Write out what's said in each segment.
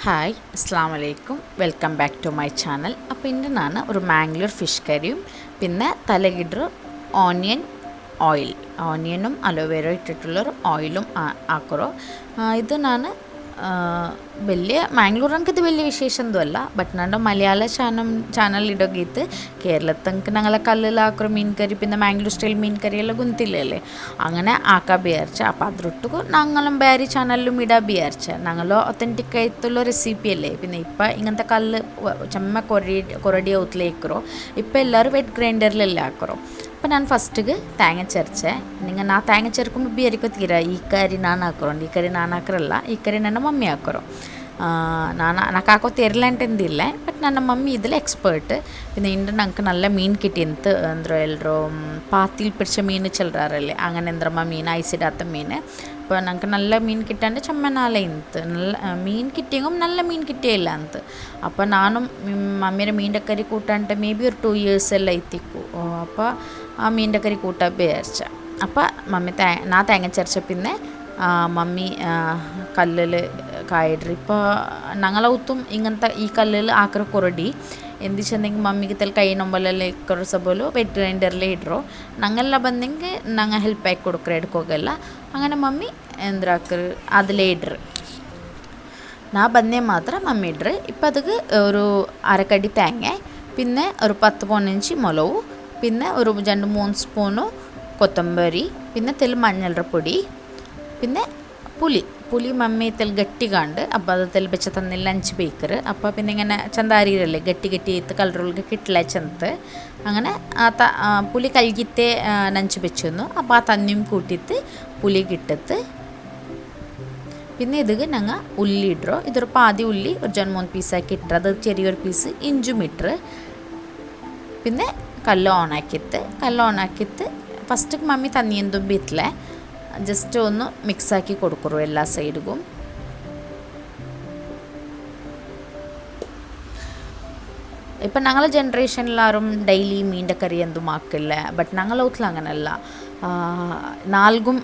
Hi അസ്സാം വലൈക്കും welcome back to my channel. അപ്പോൾ ഇന്നാണ് ഒരു മാംഗ്ലൂർ ഫിഷ് കറിയും പിന്നെ തലകിടർ ഓണിയൻ ഓയിൽ ഓണിയനും അലോവേര ഇട്ടിട്ടുള്ളൊരു ഓയിലും ആക്കുറോ. ഇത് ನಾನು വലിയ മാംഗ്ലൂർ ഇത് വലിയ വിശേഷമൊന്നുമല്ല. ബട്ട് ನನ್ನ മലയാള ಚಾನಲ್ ಇಡೋಗಿತ್ತು കേരളത്തങ്ക് ഞങ്ങളെ കല്ലിലാക്കുറ മീൻ കറി പിന്നെ മാംഗ്ലൂർ സ്റ്റൈൽ മീൻ കറിയെല്ലാം ഗുಂತಿಲ್ಲല്ലേ അങ്ങനെ ആക്കാൻ വിചാരിച്ച. അപ്പോൾ അതിരൊട്ടുಗೂ ഞങ്ങളും ಬ್ಯಾರಿ ಚಾನಲ್ലും ഇടാൻ വിചാരിച്ച. ഞങ്ങൾ ഒത്തൻറ്റിക് ആയിട്ടുള്ള റെസിപ്പി അല്ലേ. പിന്നെ ഇപ്പം ഇങ്ങനത്തെ കല്ല് ചമ്മ കൊരടി ഔത്തിലേക്കറോ. ഇപ്പം എല്ലാവരും വെറ്റ് ഗ്രൈൻഡറിലെല്ലാം ആക്കറോ. അപ്പോൾ ನಾನು ಫಸ್ಟಿಗೆ ತೇಂಗ ಚರ್ಚೆ ನಿಂಗೆ ನಾ ತೇಂಗ ಚರ್ಕೊಂಬ ಬೇರಿಕೊತೀರ ಈ ಕರಿ ನಾನು ಹಾಕೋರು ಈ ಕರಿ ನಾನು ಹಾಕರಲ್ಲ ಈ ಕರಿ ನನ್ನ ಮಮ್ಮಿ ಹಾಕೋರು. నాకు ಹಾಕೋ ತೆರಲಂಟೆಂದಿಲ್ಲ ಬಟ್ ನನ್ನ ಮಮ್ಮಿ ഇതിൽ എക്സ്പേർട്ട്. പിന്നെ ഇണ്ട് ഞങ്ങൾക്ക് നല്ല മീൻ കിട്ടിയെന്ത് ಅಂದ್ರೆ ಎಲ್ಲರೂ പാത്തിൽ പിടിച്ച മീൻ ചെല്ലറാറല്ലേ അങ്ങനെ എന്തരമ്മ മീൻ ഐസിടാത്ത മീൻ. അപ്പോൾ ഞങ്ങൾക്ക് നല്ല മീൻ കിട്ടാണ്ട് ചമ്മനാല ಇಂತು നല്ല മീൻ കിട്ടിയെങ്കും നല്ല മീൻ കിട്ടിയില്ല ಅಂತ. അപ്പോൾ നാനും മമ്മിയുടെ മീൻ്റെ കറി കൂട്ടാണ്ട് മേ ബി ഒരു 2 years എല്ലാം എത്തിക്കൂ. അപ്പോൾ ആ മീൻ്റെ കറി കൂട്ടാൻ വിചാരിച്ച. അപ്പോൾ മമ്മി നാ തേങ്ങ ചരച്ച പിന്നെ മമ്മി കല്ലിൽ കായിಡ್ರಿ. ഇപ്പോൾ ഞങ്ങളൗത്തും ഇങ്ങനത്തെ ഈ കല്ലിൽ ആക്കറ കൊറടി എന്തിച്ചെന്തെങ്കിൽ മമ്മിക്ക് തെൽ ಕೈ ನೊಂಬಲೆಲ್ಲ ಇಕ್ಕರೋ ಸಬೋಲು ವೆಟ್ ಗ್ರೈಂಡರ್ಲೇ ಇಡ್ರೋ. ನಂಗೆಲ್ಲ ಬಂದಂಗೆ ನಂಗೆ ಹೆಲ್ಪ್ ಆಗಿ ಕೊಡ್ಕ್ರೆ ಎಡ್ಕೋಗೆಲ್ಲ അങ്ങനെ മമ്മി എന്തിനാക്കറ് അതിലേ ഇಡ್റ്. ഞാൻ ബന്നേ മാത്രം മമ്മി ഇಡ್റ്. ഇപ്പം അതിക്ക് ഒരു അരക്കടി തേങ്ങ പിന്നെ ഒരു 10-15 മുളക് പിന്നെ ഒരു 2-3 സ്പൂണ് കൊത്തമ്പരി പിന്നെ തെൽ മഞ്ഞളുടെ പൊടി പിന്നെ പുളി മമ്മി തെൽ ഗട്ടി കാണ്ട്. അപ്പോൾ അത് തെൽ വെച്ച തന്നില്ല 5 ബേക്കർ. അപ്പോൾ പിന്നെ ഇങ്ങനെ ചന്ത അരിയിലല്ലേ ഗട്ടി ഇത്ത് കളറുകൾക്ക് കിട്ടില്ല ചെന്ത് അങ്ങനെ പുളി കൽകിത്തെ 5 വെച്ചിരുന്നു. അപ്പോൾ ആ തന്നിയും കൂട്ടിയിട്ട് പുളി കിട്ടത്ത് പിന്നെ ഇതിക്ക് ഞങ്ങൾ ഉള്ളി ഇടറോ. ഇതൊരു പാതി ഉള്ളി ഒരു 2-3 പീസാക്കി ഇട്ടറ്. അത് ചെറിയൊരു പീസ് ഇഞ്ചും ഇട്ടറ്. പിന്നെ കല്ല് ഓണാക്കിയിട്ട് ഫസ്റ്റ് മമ്മി തന്നിയെന്തും ബീത്തില്ലേ ജസ്റ്റ് ഒന്ന് മിക്സാക്കി കൊടുക്കുറു എല്ലാ സൈഡിലും. ഇപ്പം ഞങ്ങളെ ജനറേഷനിലാരും ഡെയിലി മീൻ്റെ കറി എന്തും ആക്കില്ല. ബട്ട് ഞങ്ങളെ വീട്ടിൽ അങ്ങനെയല്ല. നാൽഗും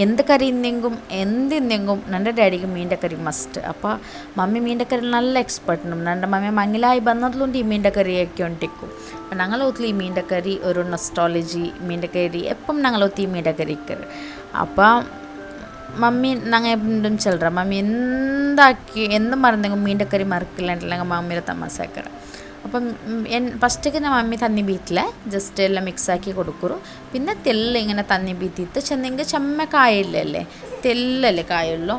എന്ത് കറി ഇന്നെങ്കും എന്തിന്നെങ്കും എൻ്റെ ഡാഡിക്ക് മീൻ്റെ കറി മസ്റ്റ്. അപ്പോൾ മമ്മി മീൻ്റെ കറി നല്ല എക്സ്പെർട്ടും. എൻ്റെ മമ്മി മങ്ങിലായി വന്നതിലുണ്ട് ഈ മീൻ്റെ കറിയൊക്കെ ഉണ്ടിക്കും. അപ്പം ഞങ്ങളെ വീട്ടിൽ ഈ മീൻ്റെ കറി ഒരു നൊസ്റ്റാളജി മീൻ്റെ കറി എപ്പം ഞങ്ങളെ വീട്ടിൽ ഈ മീൻ്റെ കറി ഇക്കറ്. അപ്പോൾ മമ്മി ഞങ്ങൾ എന്തും ചെല്ലറ മമ്മി എന്ത് മറന്നെങ്കും മീൻ്റെ കറി മറക്കില്ലെങ്കിൽ മമ്മിയുടെ തമാശക്കറ. അപ്പം ഫസ്റ്റൊക്കെ ഞാൻ മമ്മി തന്നി ബീറ്റിലെ ജസ്റ്റ് എല്ലാം മിക്സാക്കി കൊടുക്കുറു. പിന്നെ തെല്ല് ഇങ്ങനെ തന്നി ബീത്തിത്ത് ചെന്നെങ്കിൽ ചെമ്മ കായല്ലേ തെല്ലല്ലേ കായുള്ളൂ.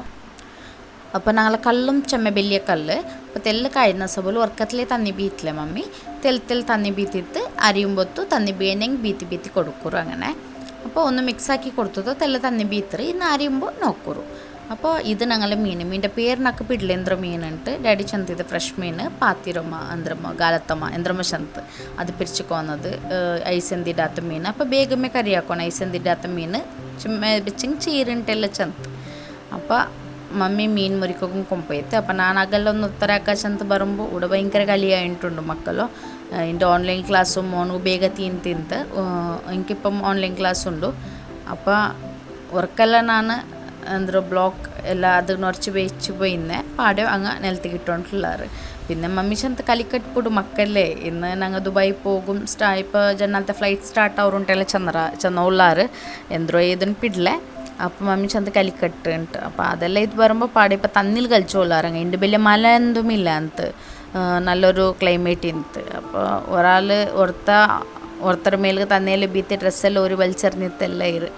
അപ്പോൾ ഞങ്ങളെ കല്ലും ചെമ്മ വലിയ കല്ല്. അപ്പോൾ തെല്ല് കായുന്ന സബോല് ഉറക്കത്തിലേ തന്നി ബീറ്റില്ലേ മമ്മി തെൽ തന്നി ബീത്തിത്ത് അരിയുമ്പൊത്തു തന്നി ബീനെങ്കിൽ ബീത്തി കൊടുക്കുറു അങ്ങനെ. അപ്പോൾ ഒന്ന് മിക്സാക്കി കൊടുത്തതോ തെല്ല് തന്നി ബീത്തറി ഇന്ന് അരിയുമ്പോൾ നോക്കുറു. അപ്പോൾ ഇത് ഞങ്ങളെ മീൻ്റെ പേരിനൊക്കെ പിടില്ല എന്ത്ര മീനുണ്ട് ഡാഡി ചന്തിയത് ഫ്രഷ് മീൻ പാത്തിരമ്മ എന്തിരമ്മ ഗാലത്തമ്മ എന്തിരമ്മ ചന്ത് അത് പിരിച്ചുಕೋന്നത് ഐസെന്തിടാത്ത മീൻ. അപ്പോൾ ಬೇಗಮೇ ಕರಿ ಹಾಕೋಣ ಐಸೆಂದಿಡಾತ ಮೀನು ಬೆಚ್ಚಂಗೆ ಚೀರಿಂಟೆಲ್ಲ ಚಂತ. അപ്പോൾ മമ്മി മീൻ മുറിക്കും കൊമ്പയത്ത്. അപ്പോൾ ഞാൻ അകലൊന്ന് ഉത്തരാക്കാൻ ചന്ത് വരുമ്പോൾ ഇവിടെ ഭയങ്കര കളിയായിട്ടുണ്ട് മക്കളോ. എൻ്റെ ഓൺലൈൻ ക്ലാസ്സും മോണു ಬೇಗ ತಿಂತ എനിക്കിപ്പം ഓൺലൈൻ ക്ലാസ് ഉണ്ട്. അപ്പോൾ ഉറക്കെല്ല ഞാൻ എന്തൊരു ബ്ലോക്ക് എല്ലാം അത് നിറച്ച് വെച്ച് പോയിന്നെ പാടെ അങ്ങ് നിലത്തേക്ക് ഇട്ടുകൊണ്ടുള്ളാറ്. പിന്നെ മമ്മി ചന്ത കലിക്കട്ടിപ്പോടും മക്കല്ലേ ഇന്ന് ഞങ്ങൾ ദുബായി പോകും ഇപ്പോൾ ജന്നാലത്തെ ഫ്ലൈറ്റ് സ്റ്റാർട്ട് ആവുറുണ്ടെല്ലാം ചെന്നുള്ളാറ് എന്തോ ഏതിനും പിടില്ലേ. അപ്പോൾ മമ്മി ചന്ത കലിക്കട്ട് ഉണ്ട്. അപ്പോൾ അതെല്ലാം ഇത് വരുമ്പോൾ പാടെ ഇപ്പോൾ തന്നിൽ കളിച്ചോളാറങ്ങ ഇതിൻ്റെ വലിയ മല എന്തുമില്ല ಅಂತ നല്ലൊരു ക്ലൈമറ്റ് ഇന്ന്. അപ്പോൾ ഒരത്തര മേലേക്ക് തന്നേല് ബീത്തി ഡ്രസ്സെല്ലാം ഒരു വലിച്ചെറിഞ്ഞിട്ടെല്ലാം ഇരു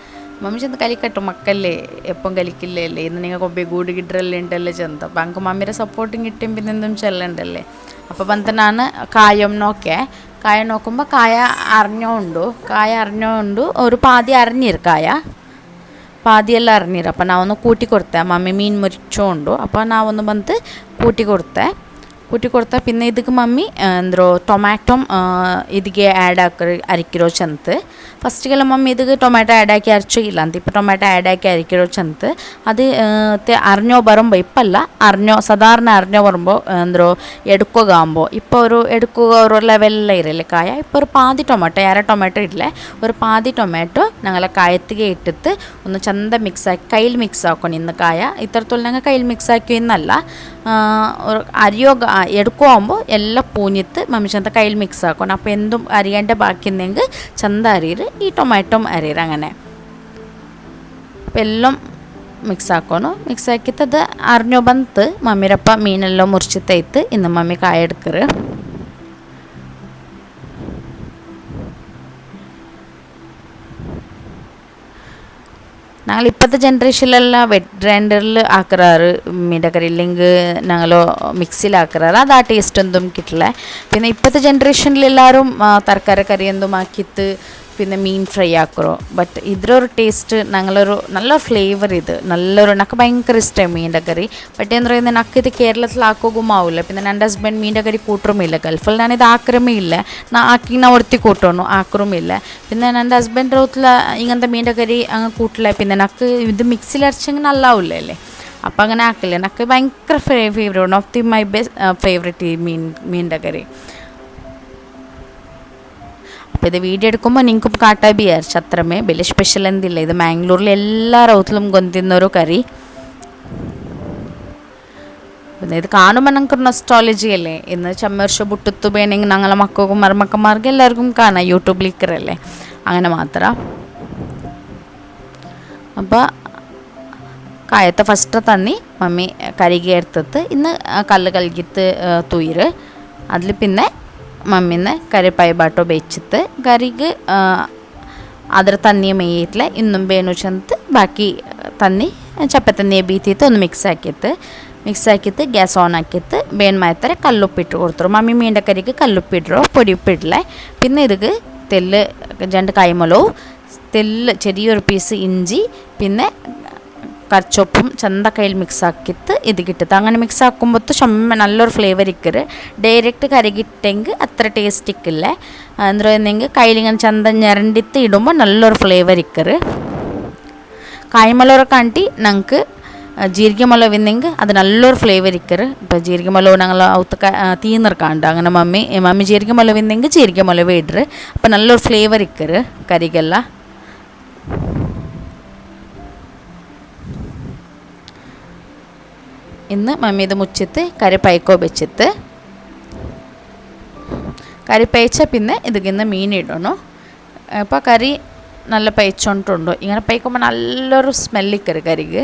മമ്മി ചെന്ന് കലിക്കട്ടു മക്കല്ലേ എപ്പം കലിക്കില്ലേ അല്ലേ ഇന്ന് നിങ്ങൾ കൊമ്പേ ഗൂഡ് കിട്ടറല്ലേ ഉണ്ടല്ലേ ചെന്ത. അപ്പം അങ്ങ് മമ്മിയുടെ സപ്പോർട്ടും കിട്ടിയും പിന്നെ എന്തും ചെല്ലണ്ടല്ലേ. അപ്പോൾ പന്തനാണ് കായം നോക്കുമ്പോൾ കായ അറിഞ്ഞോണ്ടു ഒരു പാതി അറിഞ്ഞിരു പാതിയെല്ലാം അറിഞ്ഞിರು. അപ്പോൾ ನಾವೊಂದು ಕೂಟಿ ಕೊಡ್ತೆ ಮಮ್ಮಿ ಮೀನು ಮುರಿಚೋಂಡು. അപ്പോൾ ನಾವೊಂದು ಬಂದು ಕೂಟಿ ಕೊಡ್ತೆ. കൂട്ടി കൊടുത്താൽ പിന്നെ ഇതിക്ക് മമ്മി എന്തോ ടൊമാറ്റോ ഇതിಗೆ ಆ್ಯಡ್ ಅರಿಕಿರೋ ಚಂತ ಫಸ್ಟಿಗೆಲ್ಲ ಮಮ್ಮಿ ಇದಕ್ಕೆ ಟೊಮ್ಯಾಟೊ ಆ್ಯಡ್ ಹಾಕಿ ಅರ್ಚೋಗಿಲ್ಲ ಅಂತ ಇಪ್ಪ ಟೊಮ್ಯಾಟೊ ಆ್ಯಡ್ ಹಾಕಿ ಅರಿಕಿರೋ ಚಂತ ಅದು ಅರ್ഞ്ഞോ ಬರುമ്പോൾ ഇപ്പല്ല അർഞ്ഞോ സാധാരണ അർഞ്ഞോ വരുമ്പോൾ എന്തോ എടുക്കുകയാകുമ്പോൾ ഇപ്പോൾ ഒരു എടുക്കുക ഒരു ലെവലിൽ ഇരല്ലേ കായ ഇപ്പോൾ ഒരു പാതി ടൊമാറ്റോ അര ടൊമാറ്റോ ഇല്ലേ ഒരു പാതി ടൊമാറ്റോ ഞങ്ങളെ കായത്തിಗೆ ഇട്ടിട്ട് ഒന്ന് ചന്ത മിക്സാക്കി കയ്യിൽ മിക്സ് ആക്കണം ഇന്ന് കായ ഇത്രത്തോളം ഞങ്ങൾ കയ്യിൽ മിക്സ് ആക്കി എന്നല്ല അരിയോ എടുക്കുമ്പോൾ എല്ലാം പൂഞ്ഞിത്ത് മമ്മി ചന്ത കയ്യിൽ മിക്സ് ആക്കണം അപ്പോൾ എന്തും അരിയേണ്ട ബാക്കിയുണ്ടെങ്കിൽ ചന്ത അരിയര് ഈ ടൊമാറ്റോ അരിയര് അങ്ങനെ അപ്പോൾ എല്ലാം ಮಿಕ್ಸ್ ಹಾಕೋನು ಮಿಕ್ಸ್ ಹಾಕಿತ್ತು ಅದು ಅರ್ഞ്ഞോ ಬಂತು ಮಮ್ಮಿರಪ್ಪ ಮೀನೆಲ್ಲ ಮುರ್ಚಿತ್ತೈತು ಇನ್ನು ಮಮ್ಮಿ ಕಾಯಿ ಎಡ್ಕರು ഞങ്ങൾ ഇപ്പോഴത്തെ ജനറേഷനിലെല്ലാം വെറ്റ് ഗ്രൈൻഡറിൽ ആക്കാറ് മീൻ്റെ കറി ഇല്ലെങ്കിൽ ഞങ്ങൾ മിക്സിയിലാക്കാറ് അത് ആ ടേസ്റ്റ് ഒന്നും കിട്ടില്ല പിന്നെ ഇപ്പോഴത്തെ ജനറേഷനിൽ എല്ലാവരും തരക്കാരി കറി എന്തും ആക്കിയിട്ട് പിന്നെ മീൻ ഫ്രൈ ആക്കുറോ ബട്ട് ഇതിലൊരു ടേസ്റ്റ് ഞങ്ങളൊരു നല്ലൊരു ഫ്ലേവർ ഇത് നല്ലൊരു എനിക്ക് ഭയങ്കര ഇഷ്ടമായി മീൻ്റെ കറി ബട്ട് എന്ന് പറയുന്നത് എനിക്ക് ഇത് കേരളത്തിൽ ആക്കുകയുമാവില്ല പിന്നെ എൻ്റെ ഹസ്ബൻഡ് മീൻ്റെ കറി കൂട്ടുമില്ല ഗൾഫിൽ ഞാനിത് ആക്കുറമേ ഇല്ല ആക്കി ഞാൻ ഒടുത്തി കൂട്ടണു ആക്കുറുമില്ല പിന്നെ എൻ്റെ ഹസ്ബൻഡ് റോട്ടിൽ ഇങ്ങനത്തെ മീൻ്റെ കറി അങ്ങ് കൂട്ടില്ല പിന്നെ എനിക്ക് ഇത് മിക്സിയിൽ അരച്ചെങ്കിൽ നല്ലാവില്ല അല്ലേ അപ്പം അങ്ങനെ ആക്കില്ല എനിക്ക് ഭയങ്കര favourite one of the my best favourite ഈ മീൻ്റെ കറി അപ്പോൾ ഇത് വീഡിയോ എടുക്കുമ്പോൾ നിങ്ങൾക്കും കാട്ടാ വിചാരിച്ചു അത്രമേ വലിയ സ്പെഷ്യൽ എന്തില്ല ഇത് മാംഗ്ലൂരിൽ എല്ലാ റൗത്തിലും കൊണ്ടുന്നൊരു കറി പിന്നെ ഇത് കാണുമ്പോൾ ഞങ്ങൾക്കൊരു നൊസ്റ്റാളജി അല്ലേ ഇന്ന് ചമ്മർഷ ബുട്ടുത്തു വേണമെങ്കിൽ ഞങ്ങളെ മക്കൾക്കും മരുമക്കന്മാർക്കും എല്ലാവർക്കും കാണാം യൂട്യൂബിൽ ഇക്കറല്ലേ അങ്ങനെ മാത്രം അപ്പോൾ കായത്തെ ഫസ്റ്റ് തന്നി മമ്മി കരുകി എടുത്തിട്ട് ഇന്ന് കല്ല് കലക്കിത്ത് തുയിര് അതിൽ പിന്നെ മമ്മീനെ കറിപ്പായ ബാട്ടോ ಬೇಯಿಸಿತ್ತು ಕರಿಗೆ ಅದರ ತಣ್ಣಿಯ ಮೇಯ್ತಲೆ ಇನ್ನೂ ಬೇನು ಚಂತ ಬಾಕಿ ತಣ್ಣಿ ಚಪ್ಪೆ ತಣ್ಣಿಯ ಬೀತಿತ್ತು ಒಂದು ಮಿಕ್ಸ್ ಹಾಕಿತ್ತು ಗ್ಯಾಸ್ ಆನ್ ಹಾಕಿತ್ತು ಬೇನ್ ಮಾಡ್ತಾರೆ ಕಲ್ಲುಪ್ಪಿಟ್ಟು ಕೊಡ್ತಾರೆ ಮಮ್ಮಿ ಮೀಂಡ ಕರಿಗೆ ಕಲ್ಲುಪ್ಪಿಟ್ರು പൊടി ഉപ്പിടില്ലേ പിന്നെ ഇതിക്ക് തെല്ല് രണ്ട് കൈമലവും തെല്ല് ചെറിയൊരു പീസ് ഇഞ്ചി പിന്നെ കറിച്ചൊപ്പും ചന്ത കയ്യിൽ മിക്സ് ആക്കിയിട്ട് ഇത് കിട്ടുന്നത് അങ്ങനെ മിക്സ് ആക്കുമ്പോൾ ചുമ നല്ലൊരു ഫ്ലേവർ ഇക്കറ് ഡയറക്റ്റ് കറികിട്ടെങ്കിൽ അത്ര ടേസ്റ്റ് ഇക്കില്ല എന്താ പറയുന്നെങ്കിൽ കയ്യിലിങ്ങനെ ചന്ത ഞരണ്ടിത്ത് ഇടുമ്പോൾ നല്ലൊരു ഫ്ലേവർ ഇക്കറ് കായ്മലൊക്കെ കാണ്ടി ഞങ്ങൾക്ക് ಜೀರಿಗೆ ಮೊಲವು ಇನ್ನೆಂಗೆ ಅದು ನಲ್ಲೊರು ಫ್ಲೇವರ್ ಇಕ್ಕರು ഇപ്പോൾ ಜೀರಿಗೆ ಮೊಲವು ഞങ്ങൾ ഔത്ത് തീർന്നിറക്കാണ്ട് അങ്ങനെ മമ്മി ಜೀರಿಗೆ ಮೊಲವು ಇನ್ನೆಂಗೆ ಜೀರಿಗೆ ಮೊಲವೇ ഇടറ് അപ്പോൾ നല്ലൊരു ഫ്ലേവർ ഇക്കറ് കറിಗೆಲ್ಲ ഇന്ന് മമ്മി ഇത് മുച്ചിത്ത് കറി പൈക്കോ വെച്ചിട്ട് കറി പയച്ച പിന്നെ ഇതിന്ന് മീൻ ഇടണു അപ്പോൾ കറി നല്ല പയച്ചോണ്ടുണ്ടോ ഇങ്ങനെ പയക്കുമ്പോൾ നല്ലൊരു സ്മെല്ലിക്കറി കറിക്ക്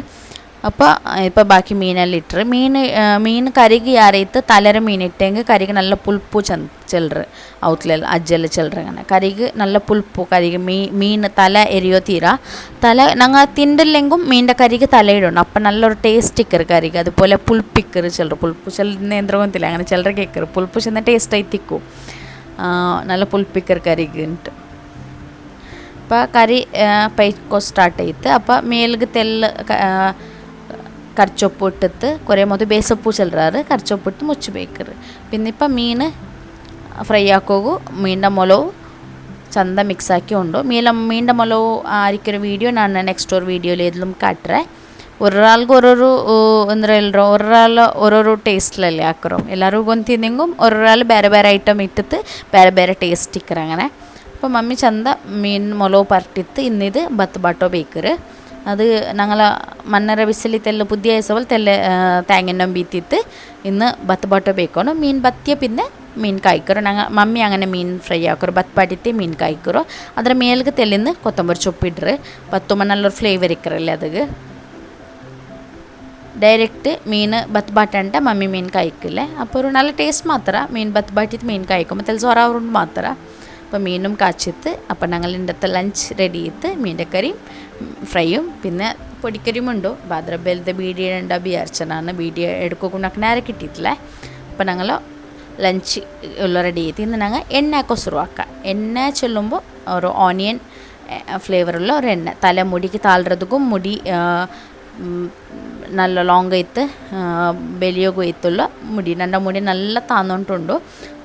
അപ്പോൾ ഇപ്പോൾ ബാക്കി മീനെല്ലാം ഇട്ടറ് മീൻ കറിക്ക് ಯಾರೈತೆ തലര മീൻ ഇട്ടെങ്കിൽ കറിക്ക് നല്ല പുൽപ്പു ചെല്ലറ് ഔത്തിലെല്ലാം അജ്ജെല്ലാം ചെല്ലറ് അങ്ങനെ കറിക്ക് നല്ല പുൽപ്പു കറിക്ക് മീൻ തല എരിയോ തീരാ തല ഞങ്ങൾ തിണ്ടില്ലെങ്കും മീനിൻ്റെ കറിക്ക് തലയിടണം അപ്പം നല്ലൊരു ടേസ്റ്റ് ഇക്കറ് കറിക്ക് അതുപോലെ പുൽപ്പിക്കറ് ചെല്ലറ് പുൽപ്പു ചെല്ലുന്ന എന്തൊന്നുമില്ല അങ്ങനെ ചെല്ലറ കേൾക്കറ് പുൽപ്പു ചെന്ന ടേസ്റ്റ് ആയി തിക്കും നല്ല പുൽപ്പിക്കറ് കറിക്ക് ഉണ്ട് അപ്പോൾ കറി പൈക്കോ സ്റ്റാർട്ട് ചെയ്ത് അപ്പോൾ മേൽക്ക് തെല്ല് കറിച്ചൊപ്പ് ഇട്ടിട്ട് കുറേ മൊത്തം ಬೇಸಪ್ಪು ചെല്ലറാറ് കറിച്ചൊപ്പ് ഇട്ട് മുച്ച് ಬೇಕറ് പിന്നെ ഇപ്പം മീൻ ഫ്രൈ ആക്കോಗು മീനിൻ്റെ ಮೊಲವು ಚಂದ ಮಿಕ್ಸ್ ಹಾಕಿ ಉಂಡು ಮೀನಿൻ്റെ ಮೊಲವು ആയിരിക്കൊരു വീഡിയോ ഞാൻ നെക്സ്റ്റ് ഒരു വീഡിയോയിൽ ഏതിലും കാട്ടുറേ ഒരാൾക്ക് ഓരോരു എന്താ പറയുക ഒരാൾ ഓരോരോ ടേസ്റ്റിലല്ലേ ആക്കറോ എല്ലാവരും ಗೊಂತಿನೆಂಗും ഒരാൾ ಬೇರೆ ಬೇರೆ ಐಟಮ್ ഇട്ടിട്ട് ಬೇರೆ ಬೇರೆ ಟೇಸ್ಟ್ ಇಕ್ಕರು അങ്ങനെ അപ്പോൾ മമ്മി ചന്ത മീൻ ಮೊಲವು ಪರ್ಟಿತ್ತು ಇನ್ನಿದು ಬತ್ ಬಾಟೋ ಬೇಕರು അത് ഞങ്ങൾ മണ്ണര വിസിലി തെല്ല് പുതിയ പോലെ തെല്ല് തേങ്ങെണ്ണം ബീത്തിട്ട് ഇന്ന് ബത്ത് ಬಾಟೋ ಬೇಕೋನು മീൻ ബത്തിയ പിന്നെ മീൻ കായ്ക്കറോ ഞങ്ങൾ മമ്മി അങ്ങനെ മീൻ ഫ്രൈ ആക്കറോ ബത്ത് പാട്ടിട്ട് മീൻ കായ്ക്കറോ ಅದರ ಮೇಲ್ಗೆ ತೆಲ್ಲಿಂದು ಕೊತ್ತಂಬರಿ ಸೊಪ್ಪಿಡ್ರೆ ಬತ್ತುಮ್ಮ ನಲ್ಲೊರು ಫ್ಲೇವರ್ ಇಕ್ಕರಲ್ಲ ಅದಕ್ಕೆ ಡೈರೆಕ್ಟ್ ಮೀನು ಬತ್ ಬಾಟಂಟ ಮಮ್ಮಿ ಮೀನು ಕಾಯ್ಕಿಲ್ಲ അപ്പോൾ ഒരു നല്ല ടേസ്റ്റ് മാത്രം മീൻ ബത്ത് ബാട്ടിട്ട് മീൻ കായ്ക്കുമ്പോൾ തെൽ സൊറാവുണ്ട് മാത്രം അപ്പോൾ മീനും കാച്ചിത്ത് അപ്പോൾ ഞങ്ങൾ ഇന്നത്തെ ലഞ്ച് റെഡി ചെയ്ത് മീൻ്റെ കറിയും ഫ്രൈയും പിന്നെ പൊടിക്കറിയും ഉണ്ടോ ഭാദ്രബേലത്തെ വീഡിയോ ഉണ്ട് വിചാരിച്ചതാണ് വീഡിയോ എടുക്കുന്ന നേരെ കിട്ടിയിട്ടില്ല അപ്പോൾ ഞങ്ങൾ ലഞ്ച് എല്ലാം റെഡി ചെയ്ത് ഇന്ന് ഞങ്ങൾ എണ്ണയൊക്കെ ശുരുവാക്കാം എണ്ണ ചൊല്ലുമ്പോൾ ഒരു ഓണിയൻ ഫ്ലേവറുള്ള ഒരു എണ്ണ തലമുടിക്ക് താഴ്ന്നതുക്കും മുടി നല്ല ಲಾಂಗ್ ಐತೆ ಬೆಲಿಯೋಗು ಐತಲ್ಲ ಮುಡಿ ನನ್ನ ಮುಡಿ ನಲ್ಲ ತಾನುಂಟುಂಡು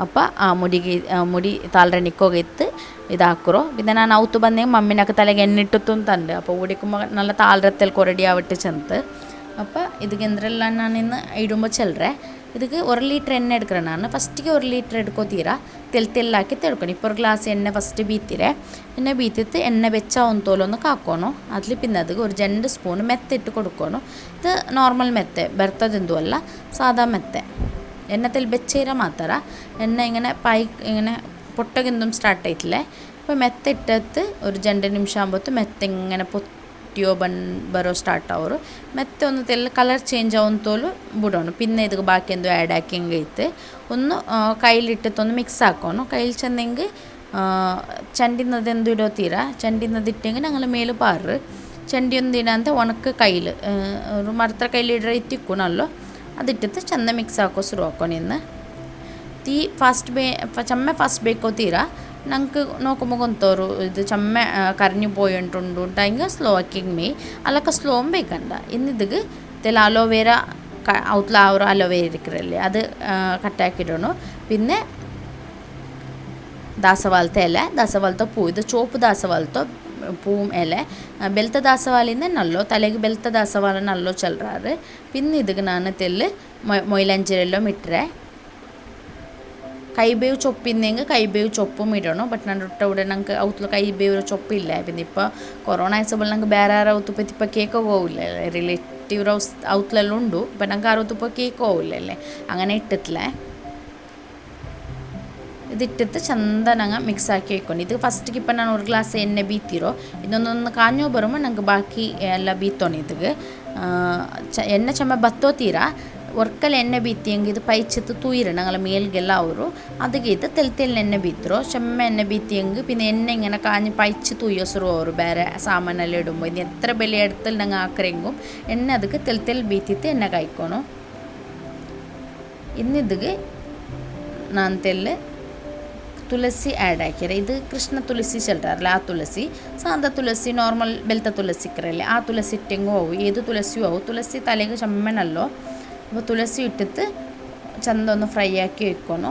ಅಪ್ಪ ಆ ಮುಡಿ ತಾಳ್ರೆ ನಿಕ್ಕೋಗೈತೆ ಇದು ಹಾಕುರು പിന്നെ ನಾನು ಅವತ್ತು ಬಂದೆ ಮಮ್ಮಿನಕ್ಕೆ ತಲೆಗೆ ಎಣ್ಣೆ ಇಟ್ಟು ತಂದೆ ಅಪ್ಪ ಉಡಿക്കുമ്പോൾ നല്ല താഴ്രത്തിൽ കൊറടി ആവട്ടെ ചെന്ത് അപ്പോൾ இதுக்கு എന്തെല്ലാം ഞാൻ ഇന്ന് ഇടുമ്പോൾ ചെല്ലറേ ಇದಕ್ಕೆ 1 ಲೀಟ್ರ್ ಎಣ್ಣೆ എടുക്കണം ನಾನು ಫಸ್ಟಿಗೆ 1 ಲೀಟ್ರ್ എടുക്കോತೀರಾ തെല്ലാക്കി തെടുക്കണം ഇപ്പോൾ ഒരു ഗ്ലാസ് എണ്ണ ഫസ്റ്റ് ബീത്തിരെ എണ്ണ ബീത്തിട്ട് എണ്ണ വെച്ചാവും തോലൊന്ന് കാക്കണോ അതിൽ പിന്നെ അത് ഒരു 2 സ്പൂൺ മെത്ത ഇട്ട് കൊടുക്കണം ഇത് നോർമൽ മെത്ത ബെർത്തതെന്തോ അല്ല സാധാ മെത്ത എണ്ണത്തിൽ വെച്ചേര മാത്രം എണ്ണ ഇങ്ങനെ ഇങ്ങനെ പൊട്ടകെന്തും സ്റ്റാർട്ട് ആയിട്ടില്ലേ അപ്പോൾ മെത്ത ഇട്ടിട്ട് ഒരു 2 നിമിഷം ആകുമ്പോൾ മെത്ത ഇങ്ങനെ ಟಿಯೋ ಬರೋ ಸ್ಟಾರ್ಟ್ ಅವರು ಮತ್ತೆ ಒಂದು ಕಲರ್ ಚೇಂಜ್ ಆವಂತೋಲು ಬಿಡೋಣ പിന്നെ ಇದಕ್ಕೆ ಬಾಕಿ ಎಂದು ಆ್ಯಡ್ ಹಾಕಿ ಹಿಂಗೈತೆ ಒಂದು ಕೈಲಿಟ್ಟಿತ್ತೊಂದು ಮಿಕ್ಸ್ ಹಾಕೋಣ ಕೈಲಿ ಚೆಂದಂಗೆ ಚಂಡಿನದೆಂದು ಇಡೋತೀರಾ ಚಂಡಿನದಿಟ್ಟಂಗೆ ഞങ്ങൾ മേല് പാറ് ചണ്ടി ಒಂದಿನಂತೆ ಒಣക്ക് കയ്യിൽ ഒരു മരത്ര കയ്യിലിಡ್ರೆ ಇತ್ತಿಕ್ಕುನಲ್ಲೋ അതിട്ടിട്ട് ಚೆಂದ ಮಿಕ್ಸ್ ಹಾಕೋ ಶುರು ಹಾಕೋಣ ಇನ್ನು തീ ചെമ്മ ഫസ്റ്റ് ಬೇಕೋತೀರಾ ನಂಗೆ ನೋಡ್ಕೊಂಬ ಗೊಂತವರು ಇದು ಚೆಮ್ಮೆ ಕರ್ನಿ പോയിട്ടുണ്ടു ഉണ്ടായെങ്കിൽ സ്ലോ ആക്കിങ്ങി അല്ലൊക്കെ സ്ലോവും ಬೇಕಂಡ ഇന്നിതിക്ക് ഇതിൽ അലോവേര ഔത്ല ആ ഒരു അലോവേര ഇരിക്കറല്ലേ അത് കട്ടാക്കിയിടണു പിന്നെ ದಾಸವಾಳದ ಎಲೆ ದಾಸವಾಳದ ಪೂ ಇದು ಚೋಪು ದಾಸವಾಳದ പൂവും ഇല ബെൽത്ത ദാസവാലിന്ന് നല്ലോ തലയ്ക്ക് ബെൽത്ത ദാസവാല നല്ലോ ചെല്ലറാറ് പിന്നെ ഇതിക്ക് ഞാൻ തെല്ല് മൊയിലഞ്ചിരെല്ലാം ഇട്ടേ കൈബേവ് ചൊപ്പിന്നെങ്കിൽ കൈബേവ് ചൊപ്പും ഇടണം ബട്ട് ನಾನು ഇവിടെ ഞങ്ങൾക്ക് ഔത്തിൽ കൈബേവ് ചൊപ്പില്ല പിന്നെ ഇപ്പോൾ കൊറോണ ആയപ്പോൾ ഞങ്ങൾക്ക് ಬೇರೆ ಯಾರು ಔತು ഇപ്പോൾ കേക്ക് പോകില്ല റിലേറ്റീവ് ഔത്തിലെല്ലാം ഉണ്ട് ഇപ്പം ഞങ്ങൾക്ക് ആരും ഇപ്പോൾ കേക്ക് പോകില്ലല്ലേ അങ്ങനെ ഇട്ടിട്ടില്ലേ ഇതിട്ടിട്ട് ചെന്ത ഞങ്ങൾ മിക്സ് ആക്കി വെക്കണം ഇത് ഫസ്റ്റിಗೆ ഇപ്പം ನಾನು ഒരു ಗ್ಲಾಸ್ ಎಣ್ಣೆ ಬೀತಿರೋ ಇದೊಂದೊಂದು ಕಾഞ്ഞೋ ಬರುമ്പോൾ ನಂಗೆ ಬಾಕಿ ಎಲ್ಲ ಬೀತೋಣ ಇದಕ್ಕೆ ಎಣ್ಣೆ ಚೆಮ್ಮ ಬತ್ತೋತೀರಾ ಒರ್ಕಲ್ಲಿ ಎಣ್ಣೆ ಬೀತಿಯಂಗೆ ಇದು ಪೈಚಿತ್ತು ತೂಯಿರ ഞങ്ങൾ മേൽಗೆಲ್ಲ ಅವರು ಅದಕ್ಕೆ ಇದು ತೆಲ್ ಎಣ್ಣೆ ಬೀತರೋ ಚೆಮ್ಮ ಎಣ್ಣೆ ಬೀತಿಯಂಗೆ പിന്നെ എണ്ണ ഇങ്ങനെ കാഞ്ഞ് പൈച്ച് തൂയോസറും അവർ ಬೇರೆ സാമാനെല്ലാം ഇടുമ്പോൾ ഇത് എത്ര ಬೆಲೆ എടുത്തൽ ഞങ്ങൾ ആക്കರೆങ്കും എണ്ണ ಅದಕ್ಕೆ ತೆಲ್ ಬೀತಿತ್ತು ಎಣ್ಣೆ ಕಾಯ್ಕೋಣ ಇನ್ನಿದಿಗೆ ನಾನು ತೆಲ್ಲೆ ತುಳಸಿ ಆ್ಯಡ್ ಹಾಕಿರೆ ಇದು ಕೃಷ್ಣ ತುಳಸಿ ಚೆಲ್ತಾರಲ್ಲ ಆ ತುಳಸಿ ಸಾದಾ ತುಳಸಿ ನಾರ್ಮಲ್ ಬೆಲ್ತ ತುಳಸಿ ಇಕ್ಕರല്ലേ ಆ ತುಳಸಿ ಇಟ್ಟೆಂಗೂ ಅವು ಏದು ತುಳಸಿಯೂ ಅವು ತುಳಸಿ ತಲೆಗೆ ചെമ്മനല്ലോ അപ്പോൾ തുളസി ഇട്ടിട്ട് ചന്ത ഒന്ന് ഫ്രൈ ആക്കി വെക്കണോ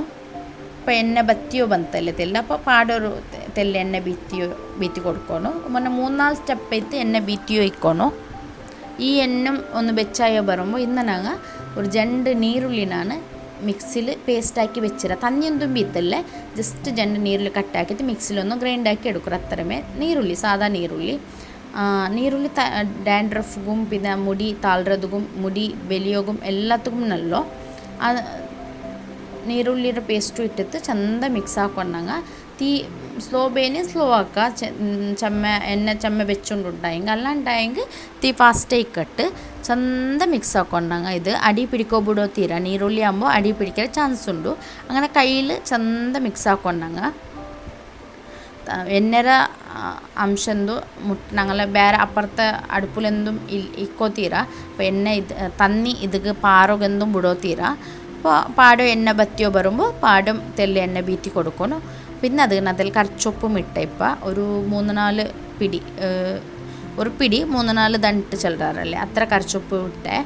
അപ്പോൾ എണ്ണ ബത്തിയോ ಬಂತല്ലേ തെല്ല അപ്പോൾ പാടൊരു തെല്ല എണ്ണ ബീത്തി കൊടുക്കണോ ಮೊನ್ನೆ 3-4 സ്റ്റെപ്പ് ಐತೆ എണ്ണ ബീറ്റിയോ ഇക്കണോ ഈ എണ്ണ ഒന്ന് വെച്ചായോ വരുമ്പോൾ ഇന്ന് ഞങ്ങൾ ഒരു 2 നീരുള്ളിനാണ് മിക്സിയിൽ പേസ്റ്റാക്കി വെച്ചിര തന്നിയൊന്നും ബീത്തല്ലേ ജസ്റ്റ് 2 നീരുള്ളി കട്ടാക്കിയിട്ട് മിക്സിയിലൊന്ന് ഗ്രൈൻഡാക്കി എടുക്കുക അത്രമേ നീരുള്ളി സാധാ നീരുള്ളി ഡാൻഡ്രഫും പിന്നെ മുടി താഴ്രതും മുടി വെലിയോഗും എല്ലാത്തും നല്ലോ ആ നീരുള്ളിയുടെ പേസ്റ്റും ഇട്ടിട്ട് ചെന്ത മിക്സ് ആക്കൊണ്ടാങ്ങ തീ സ്ലോ ആക്കുക എണ്ണ ചെമ്മ വെച്ചുകൊണ്ടുണ്ടായെങ്കിൽ അല്ലാണ്ടായെങ്കിൽ തീ ഫാസ്റ്റ് ആയിക്കട്ട് ചെന്ത മിക്സ് ആക്കൊണ്ടാങ്ങ ഇത് അടി പിടിക്കോ ಬಿಡೋ തീരാ നീരുള്ളി ആകുമ്പോൾ അടി പിടിക്കാൻ ചാൻസ് ഉണ്ട് അങ്ങനെ കയ്യിൽ ചെന്ത മിക്സ് ആക്കൊണ്ടാങ്ങ ಎಣ್ಣೆರ ಅಂಶಂದು ഞങ്ങളെ ಬೇರೆ ಅಪ್ಪರ್ತ അടുപ്പിലെന്തും ഇക്കോತೀರಾ അപ്പോൾ എണ്ണ ഇത് തന്നി ഇതിക്ക് പാറൊಗೆಂದು ಬಿಡೋತೀರಾ അപ്പോൾ പാടോ എണ്ണ ബത്തിയോ വരുമ്പോൾ പാടും തെല്ല് എണ്ണ ബീറ്റി കൊടുക്കണം പിന്നെ അതിൽ കറിച്ചൊപ്പും ഇട്ട ഇപ്പം ഒരു 3-4 പിടി ഒരു പിടി 3-4 ದಂಟು ചെല്ലാറല്ലേ അത്ര കറിച്ചൊപ്പ് ഇട്ടേ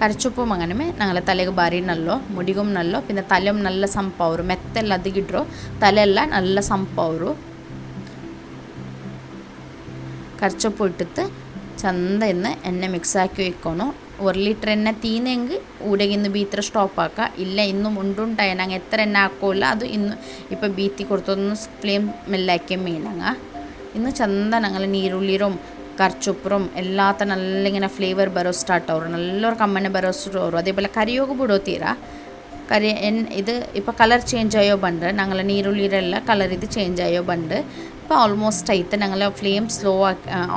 കറിച്ചൊപ്പും അങ്ങനെ ഞങ്ങളെ തലയ്ക്ക് ಬಾರಿ നല്ലോ മുടികും നല്ലോ പിന്നെ തലയും നല്ല ಸಂಪವರು ಮೆತ್ತೆಲ್ಲ ಅದಿಗಿಡ್ರು ತಲೆಯೆಲ್ಲ നല്ല ಸಂಪವರು കറിച്ചൊപ്പ് ഇട്ടിട്ട് ചന്ത ഇന്ന് എണ്ണ മിക്സാക്കി വെക്കണം 1 ಲೀಟ್ರ್ എണ്ണ തീനെങ്കിൽ ഊടകിന്ന് ബീത്ര സ്റ്റോപ്പ് ആക്കുക ഇല്ല ഇന്നും ഉണ്ടുണ്ടായി ഞങ്ങൾ എത്ര എണ്ണ ആക്കില്ല അത് ഇന്ന് ഇപ്പോൾ ബീത്തി കൊടുത്തൊന്ന് ഫ്ലെയിം മെല്ലാക്കിയ മീനങ്ങ ഇന്ന് ചന്ത ഞങ്ങൾ നീരുള്ളിരും കറിച്ചൊപ്പറും എല്ലാത്ത നല്ല ഇങ്ങനെ ഫ്ലേവർ ബರೋ ಸ್ಟಾರ್ಟ್ ಅವರು നല്ലൊരു കമ്മനെ ബರೋ ಶುರು ಅವರು അതേപോലെ കറിയോഗ ಬಿಡೋತೀರಾ ഇത് ഇപ്പോൾ കളർ ചേഞ്ച് ആയോ ബണ്ട് ഞങ്ങൾ നീരുള്ളിയിലെല്ല കളർ ഇത് ചേഞ്ച് ആയോ ബണ്ട് ഇപ്പോൾ ഓൾമോസ്റ്റ് ആയിട്ട് ഞങ്ങൾ ഫ്ലെയിം സ്ലോ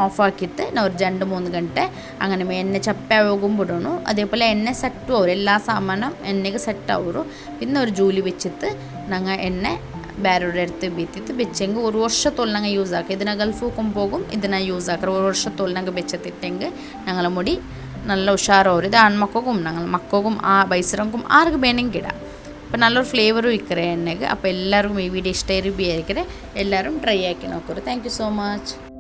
ഓഫ് ആക്കിയിട്ട് ഒരു 2-3 ಗಂಟೆ അങ്ങനെ എണ്ണ ചപ്പയാകും ಬಿಡೋಣ അതേപോലെ എണ്ണ സെറ്റ് ആവും എല്ലാ സാമാനം എണ്ണയ്ക്ക് സെറ്റ് ആവും പിന്നെ ഒരു ജൂലി വെച്ചിട്ട് ഞങ്ങൾ എണ്ണ ಬೇರೆಯವ್ರ എടുത്ത് ബീത്തിട്ട് വെച്ചെങ്കിൽ 1 ವರ್ಷത്തോളം ഞങ്ങൾ യൂസ് ആക്കുക ഇതിനെ ഗൾഫുക്കും പോകും ഇതിനെ യൂസ് ആക്കുക 1 ವರ್ಷത്തോളം ഞങ്ങൾ വെച്ചെത്തിട്ടെങ്കിൽ ഞങ്ങളെ മുടി നല്ല ഉഷാറാവും ഇത് ആൺമക്കൾക്കും ഞങ്ങൾ മക്കൾക്കും ആ ബൈസറക്കും ആർക്കും വേണമെങ്കിൽ ഇടാം അപ്പോൾ നല്ലൊരു ഫ്ലേവറും ഇക്കറേ എണ്ണയ്ക്ക് അപ്പോൾ എല്ലാവർക്കും ഈ വീഡിയോ ഇഷ്ടമായി വിചാരിക്കട്ടെ എല്ലാവരും ട്രൈ ആക്കി നോക്കൂ താങ്ക് യു സോ മച്ച്